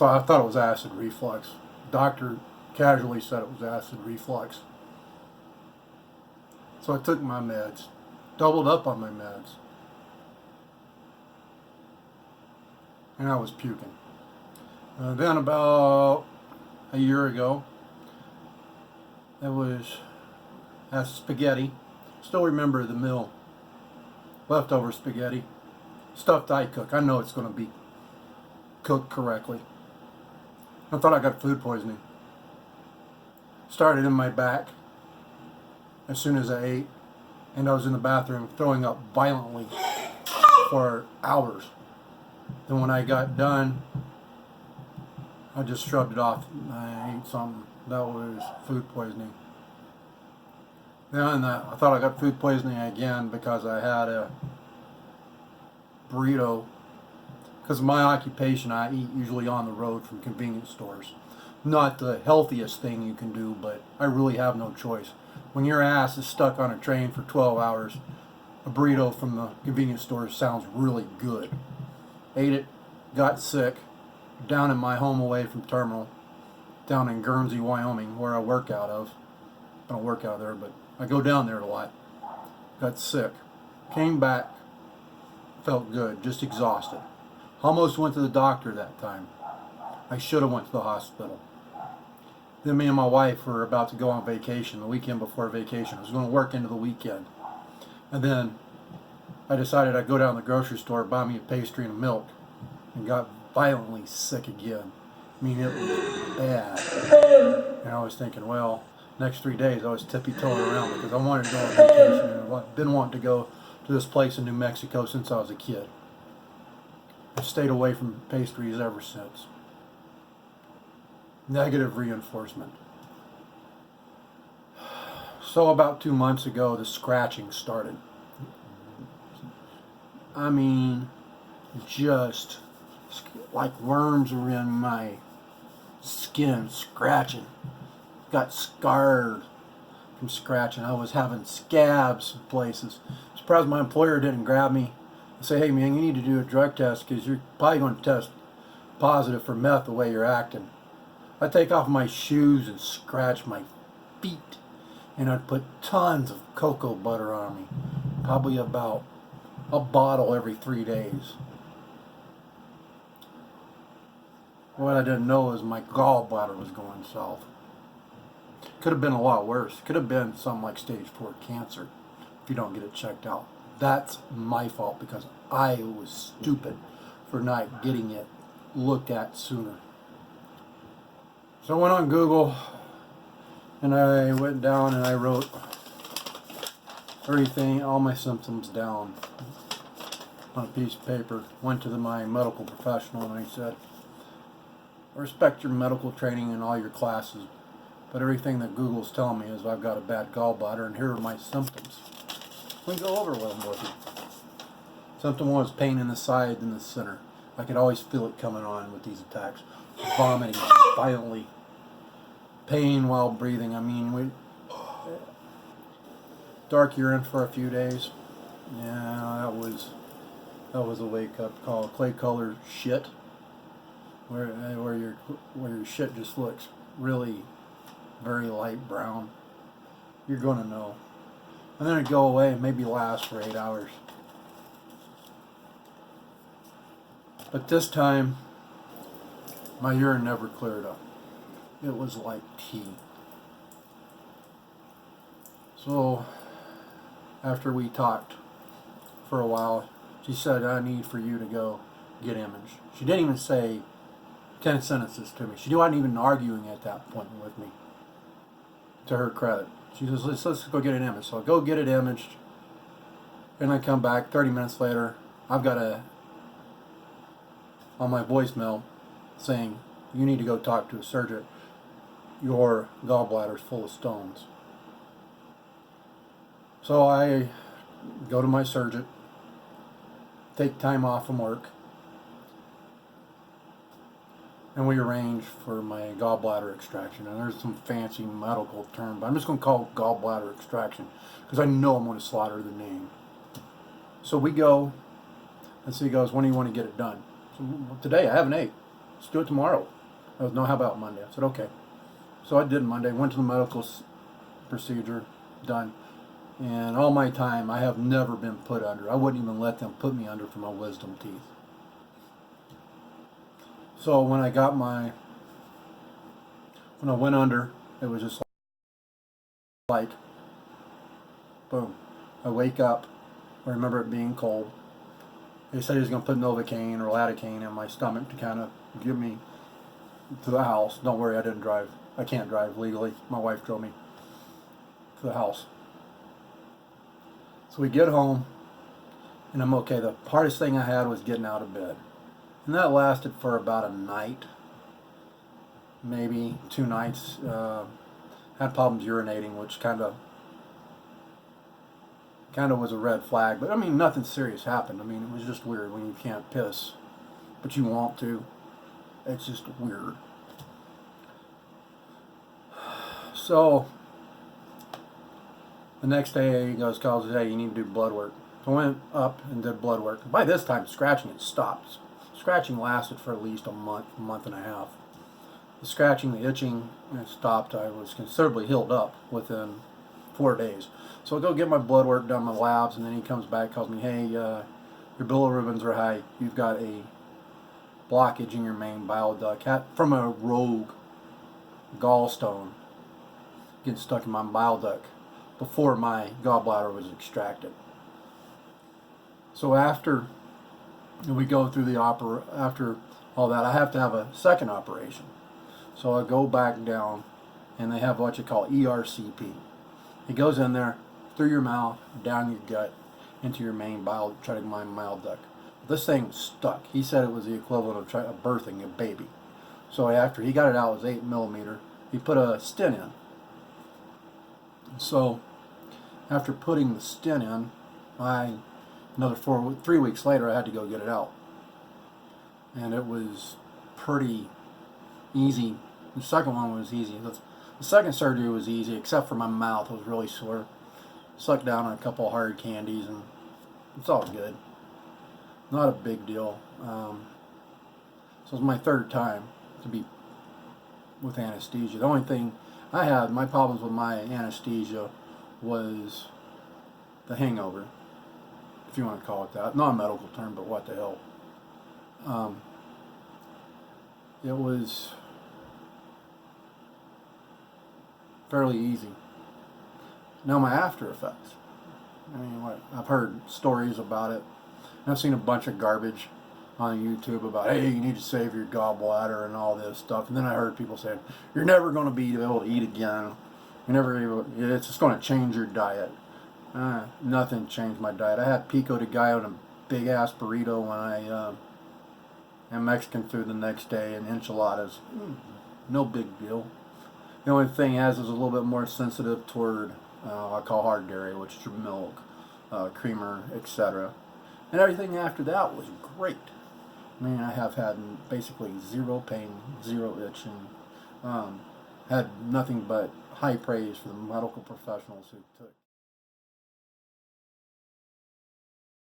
I thought it was acid reflux. Doctor casually said it was acid reflux. So I took my meds, doubled up on my meds, and I was puking. Then about a year ago, it was spaghetti. Still remember the meal. Leftover spaghetti. Stuff I cook. I know it's going to be cooked correctly. I thought I got food poisoning. Started in my back as soon as I ate, and I was in the bathroom throwing up violently for hours. Then when I got done, I just shrugged it off. I ate something. That was food poisoning. Then I thought I got food poisoning again because I had a burrito. Because of my occupation, I eat usually on the road from convenience stores. Not the healthiest thing you can do, but I really have no choice. When your ass is stuck on a train for 12 hours, a burrito from the convenience store sounds really good. Ate it, got sick, down in my home away from terminal, down in Guernsey, Wyoming, where I work out of. I don't work out there, but I go down there a lot. Got sick. Came back, felt good, just exhausted. Almost went to the doctor that time. I should have went to the hospital. Then me and my wife were about to go on vacation the weekend before vacation. I was going to work into the weekend. And then I decided I'd go down to the grocery store, buy me a pastry and a milk, and got violently sick again. I mean, it was bad. And I was thinking, well, next 3 days I was tippy-toeing around because I wanted to go on vacation, and I've been wanting to go to this place in New Mexico since I was a kid. I've stayed away from pastries ever since. Negative reinforcement. So about 2 months ago, the scratching started. I mean, just like worms were in my skin, scratching. Got scarred from scratching. I was having scabs in places. Surprised my employer didn't grab me and say, hey man, you need to do a drug test because you're probably going to test positive for meth the way you're acting. I'd take off my shoes and scratch my feet, and I'd put tons of cocoa butter on me, probably about a bottle every 3 days. What I didn't know is my gallbladder was going south. Could have been a lot worse. Could have been something like stage 4 cancer if you don't get it checked out. That's my fault because I was stupid for not getting it looked at sooner. So I went on Google and I went down and I wrote everything, all my symptoms down on a piece of paper. Went to my medical professional and I said, I respect your medical training and all your classes, but everything that Google's telling me is I've got a bad gallbladder and here are my symptoms. Let me go over them with you. Symptom 1 was pain in the side and the center. I could always feel it coming on with these attacks. Vomiting violently. Pain while breathing. I mean, dark urine for a few days. Yeah, that was a wake-up call. Clay-colored shit, where your shit just looks really very light brown. You're gonna know. And then it'd go away and maybe last for 8 hours. But this time, my urine never cleared up. It was like tea. So, after we talked for a while, she said, I need for you to go get imaged. She didn't even say 10 sentences to me. She wasn't even arguing at that point with me, to her credit. She says, let's go get it imaged. So I go get it imaged, and I come back 30 minutes later. I've got on my voicemail saying, you need to go talk to a surgeon. Your gallbladder's full of stones. So I go to my surgeon, take time off from work, and we arrange for my gallbladder extraction. And there's some fancy medical term, but I'm just going to call it gallbladder extraction because I know I'm going to slaughter the name. So we go, and so he goes, when do you want to get it done? So, well, today, I haven't ate. let's do it tomorrow. I was, no, how about Monday? I said, okay. So I did Monday, went to the medical procedure, done. And all my time, I have never been put under. I wouldn't even let them put me under for my wisdom teeth. So when I went under, it was just like, boom. I wake up, I remember it being cold. They said he was going to put Novocaine or Lidocaine in my stomach to kind of get me to the house. Don't worry, I didn't drive. I can't drive legally. My wife drove me to the house. So we get home, and I'm okay. The hardest thing I had was getting out of bed. And that lasted for about a night, maybe 2 nights. Had problems urinating, which kind of was a red flag. But I mean, nothing serious happened. I mean, it was just weird when you can't piss, but you want to. It's just weird. So the next day he calls, hey, you need to do blood work. So I went up and did blood work. By this time, scratching had stopped. Scratching lasted for at least a month and a half. The scratching, the itching stopped. I was considerably healed up within 4 days. So I go get my blood work done, my labs, and then he comes back, calls me, hey, your bilirubins are high. You've got a blockage in your main bile duct from a rogue gallstone getting stuck in my bile duct before my gallbladder was extracted. So after we go through after all that, I have to have a second operation. So I go back down, and they have what you call ERCP. It goes in there through your mouth, down your gut, into your main bile duct. This thing stuck. He said it was the equivalent of birthing a baby. So after he got it out, it was 8 millimeter. He put a stent in. So after putting the stent in, 3 weeks later, I had to go get it out. And it was pretty easy. The second one was easy. The second surgery was easy, except for my mouth was really sore. Sucked down on a couple of hard candies, and it's all good. Not a big deal. So it was my third time to be with anesthesia. The only thing I had, my problems with my anesthesia was the hangover, if you want to call it that. Not a medical term, but what the hell. It was fairly easy. Now my after effects. I mean, I've heard stories about it. And I've seen a bunch of garbage on YouTube about, hey, you need to save your gallbladder and all this stuff. And then I heard people saying, you're never going to be able to eat again. It's just going to change your diet. Nothing changed my diet. I had pico de gallo and a big ass burrito when I had Mexican food the next day, and enchiladas. No big deal. The only thing is a little bit more sensitive toward I call hard dairy, which is milk, creamer, etc. And everything after that was great. I mean, I have had basically zero pain, zero itching. Had nothing but high praise for the medical professionals who took